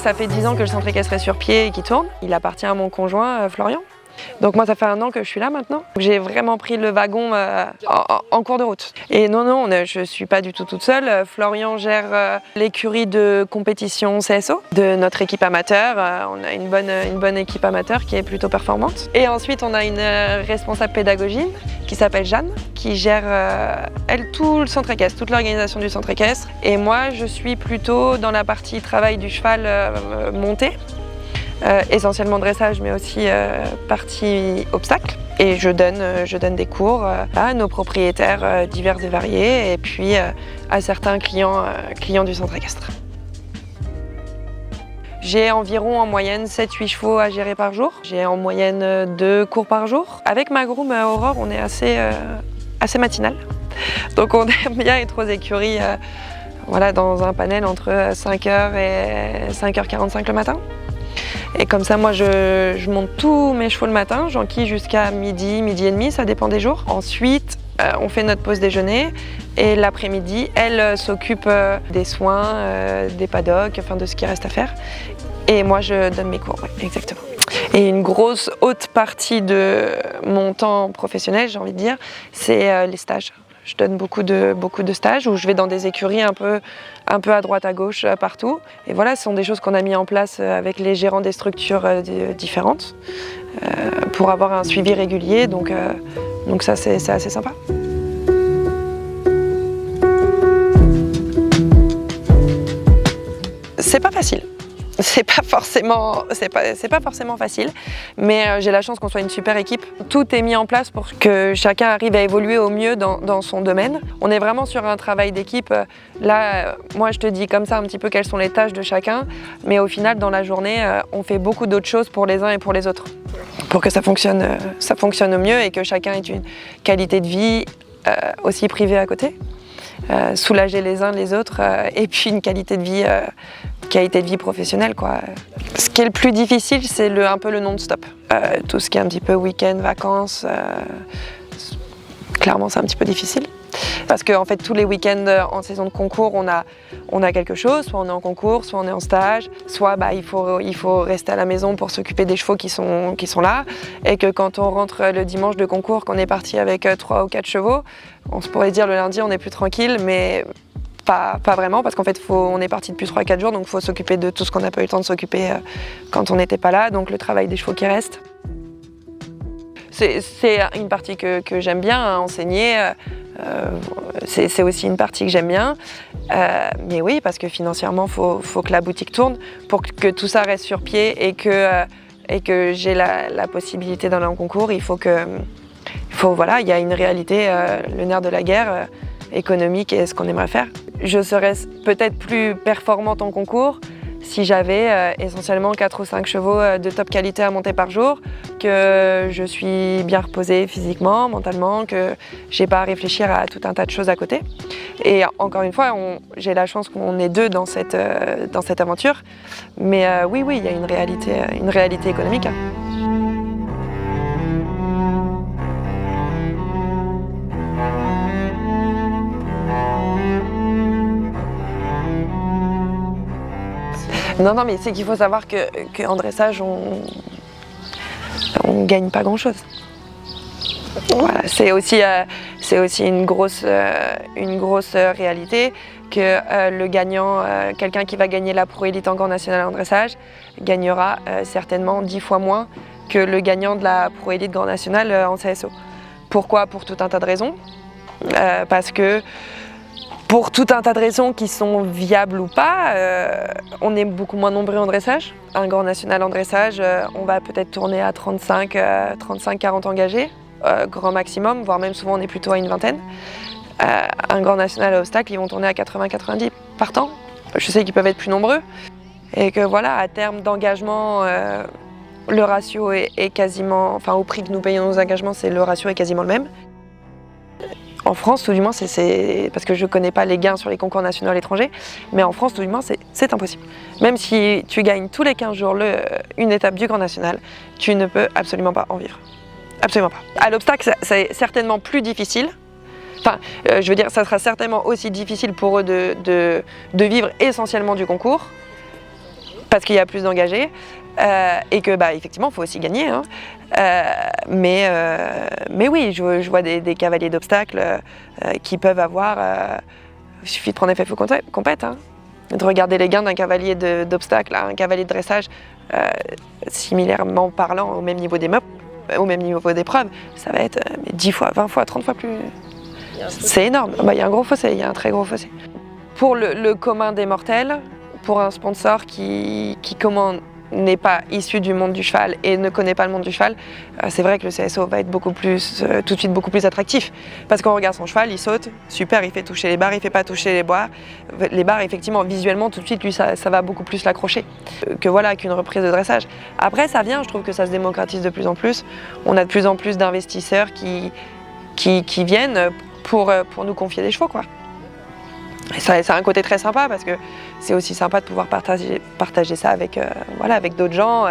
Ça fait 10 ans que le centre équestre est sur pied et qui tourne. Il appartient à mon conjoint Florian. Donc moi ça fait 1 an que je suis là maintenant. J'ai vraiment pris le wagon en cours de route. Et non, je suis pas du tout toute seule. Florian gère l'écurie de compétition CSO de notre équipe amateur. On a une bonne équipe amateur qui est plutôt performante. Et ensuite on a une responsable pédagogie qui s'appelle Jeanne, qui gère elle tout le centre équestre, toute l'organisation du centre équestre. Et moi je suis plutôt dans la partie travail du cheval monté. Essentiellement dressage, mais aussi partie obstacle. Et je donne des cours à nos propriétaires divers et variés et puis à certains clients du centre équestre. J'ai environ en moyenne 7-8 chevaux à gérer par jour. J'ai en moyenne 2 cours par jour. Avec ma groom Aurore, on est assez matinal. Donc on aime bien être aux écuries dans un panel entre 5h et 5h45 le matin. Et comme ça, moi, je monte tous mes chevaux le matin, j'enquille jusqu'à midi et demi, ça dépend des jours. Ensuite, on fait notre pause déjeuner et l'après-midi, elle s'occupe des soins, des paddocks, enfin de ce qui reste à faire. Et moi, je donne mes cours, ouais, exactement. Et une grosse haute partie de mon temps professionnel, j'ai envie de dire, c'est les stages. Je donne beaucoup de stages où je vais dans des écuries un peu à droite, à gauche, partout. Et voilà, ce sont des choses qu'on a mis en place avec les gérants des structures différentes pour avoir un suivi régulier. Donc ça, c'est assez sympa. C'est pas facile. C'est pas forcément facile, mais j'ai la chance qu'on soit une super équipe. Tout est mis en place pour que chacun arrive à évoluer au mieux dans son domaine. On est vraiment sur un travail d'équipe. Là, moi je te dis comme ça un petit peu quelles sont les tâches de chacun, mais au final dans la journée, on fait beaucoup d'autres choses pour les uns et pour les autres, pour que ça fonctionne au mieux et que chacun ait une qualité de vie aussi privée à côté. Soulager les uns les autres et puis une qualité de vie professionnelle, quoi. Ce qui est le plus difficile, c'est un peu le non-stop. Tout ce qui est un petit peu week-end, vacances, clairement c'est un petit peu difficile. Parce que en fait, tous les week-ends en saison de concours, on a quelque chose, soit on est en concours, soit on est en stage, soit il faut rester à la maison pour s'occuper des chevaux qui sont là, et que quand on rentre le dimanche de concours, qu'on est parti avec 3 ou 4 chevaux, on se pourrait dire le lundi on est plus tranquille, mais pas vraiment, parce qu'en fait on est parti depuis 3 ou 4 jours, donc il faut s'occuper de tout ce qu'on n'a pas eu le temps de s'occuper quand on n'était pas là, donc le travail des chevaux qui reste. C'est une partie que j'aime bien, enseigner. C'est aussi une partie que j'aime bien, mais oui, parce que financièrement, faut que la boutique tourne pour que tout ça reste sur pied et que j'ai la possibilité d'aller en concours. Il y a une réalité, le nerf de la guerre économique et ce qu'on aimerait faire. Je serais peut-être plus performante en concours si j'avais essentiellement 4 ou 5 chevaux de top qualité à monter par jour, que je suis bien reposée physiquement, mentalement, que j'ai pas à réfléchir à tout un tas de choses à côté. Et encore une fois, j'ai la chance qu'on est 2 dans cette aventure. Mais oui, il y a une réalité économique. Non, mais c'est qu'il faut savoir qu'en dressage, on gagne pas grand-chose. Voilà, c'est aussi une grosse réalité que le gagnant, quelqu'un qui va gagner la Pro Élite en Grand National en dressage, gagnera certainement 10 fois moins que le gagnant de la Pro Élite Grand National en CSO. Pourquoi? Pour tout un tas de raisons. Parce que pour tout un tas de raisons qui sont viables ou pas, on est beaucoup moins nombreux en dressage. Un Grand National en dressage, on va peut-être tourner à 35-40 engagés, grand maximum, voire même souvent on est plutôt à une vingtaine. Un Grand National à obstacle, ils vont tourner à 80-90 par temps. Je sais qu'ils peuvent être plus nombreux. Et que voilà, à terme d'engagement, le ratio est quasiment, enfin au prix que nous payons nos engagements, le ratio est quasiment le même. En France, tout du moins, c'est parce que je ne connais pas les gains sur les concours nationaux à l'étranger, mais en France, tout du moins, c'est impossible. Même si tu gagnes tous les 15 jours une étape du Grand National, tu ne peux absolument pas en vivre. Absolument pas. À l'obstacle, c'est certainement plus difficile. Enfin, je veux dire, ça sera certainement aussi difficile pour eux de vivre essentiellement du concours. parce qu'il y a plus d'engagés et que effectivement il faut aussi gagner. Hein. Mais oui, je vois des cavaliers d'obstacles qui peuvent avoir. Il suffit de prendre FFO compète, hein, de regarder les gains d'un cavalier d'obstacles à un cavalier de dressage, similairement parlant au même niveau d'épreuve, ça va être 10 fois, 20 fois, 30 fois plus. C'est énorme. Il y a un gros fossé, il y a un très gros fossé. Pour le commun des mortels, pour un sponsor qui n'est pas issu du monde du cheval et ne connaît pas le monde du cheval, c'est vrai que le CSO va être tout de suite beaucoup plus attractif. Parce qu'on regarde son cheval, il saute, super, il fait toucher les barres, il fait pas toucher les barres. Les barres, effectivement, visuellement, tout de suite, lui, ça va beaucoup plus l'accrocher qu'une reprise de dressage. Après, ça vient, je trouve que ça se démocratise de plus en plus. On a de plus en plus d'investisseurs qui viennent pour nous confier des chevaux, quoi. Et ça a un côté très sympa parce que c'est aussi sympa de pouvoir partager ça avec d'autres gens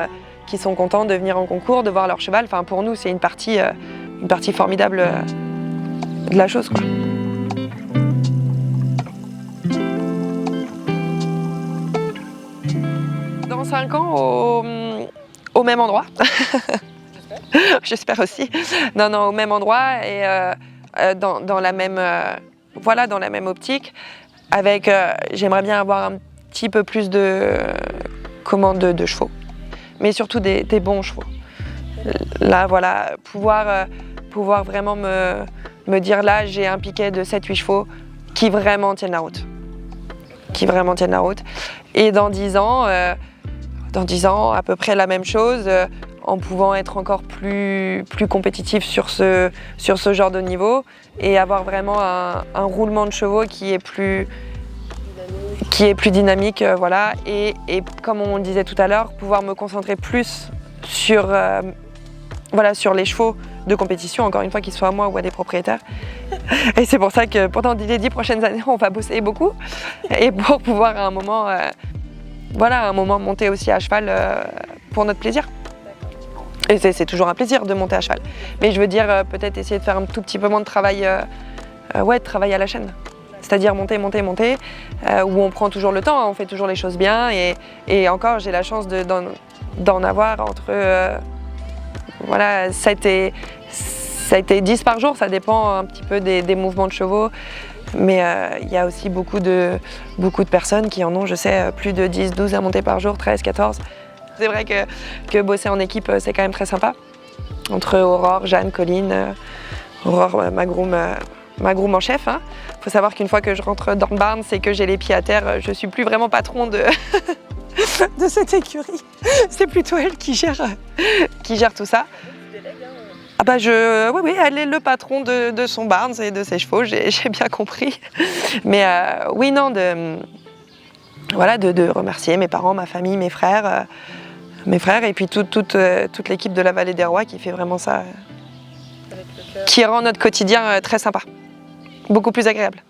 qui sont contents de venir en concours, de voir leur cheval. Enfin, pour nous, c'est une partie formidable de la chose, quoi. Dans 5 ans, au même endroit. J'espère aussi. Non, au même endroit et dans la même optique. Avec, j'aimerais bien avoir un petit peu plus de commandes de chevaux, mais surtout des bons chevaux. Là, voilà, pouvoir vraiment me dire là, j'ai un piquet de 7-8 chevaux qui vraiment tiennent la route. Et dans 10 ans, à peu près la même chose, en pouvant être encore plus compétitif sur ce genre de niveau et avoir vraiment un roulement de chevaux qui est plus dynamique, voilà. Et comme on le disait tout à l'heure, pouvoir me concentrer plus sur les chevaux de compétition, encore une fois, qu'ils soient à moi ou à des propriétaires. Et c'est pour ça que pendant les 10 prochaines années, on va bosser beaucoup et pour pouvoir à un moment monter aussi à cheval pour notre plaisir. Et c'est toujours un plaisir de monter à cheval. Mais je veux dire, peut-être essayer de faire un tout petit peu moins de travail, de travail à la chaîne. C'est-à-dire monter, où on prend toujours le temps, on fait toujours les choses bien. Et encore, j'ai la chance d'en avoir entre 7 et 10 par jour. Ça dépend un petit peu des mouvements de chevaux. Mais il y a aussi beaucoup de personnes qui en ont, je sais, plus de 10, 12 à monter par jour, 13, 14. C'est vrai que bosser en équipe, c'est quand même très sympa. Entre Aurore, Jeanne, Colline, Aurore, ma groom en chef. Hein. Faut savoir qu'une fois que je rentre dans le barn, c'est que j'ai les pieds à terre. Je suis plus vraiment patron de cette écurie. C'est plutôt elle qui gère tout ça. Oui, elle est le patron de son barn et de ses chevaux, j'ai bien compris. Mais oui, non, de remercier mes parents, ma famille, mes frères et puis toute l'équipe de la Vallée des Rois qui fait vraiment ça, qui rend notre quotidien très sympa, beaucoup plus agréable.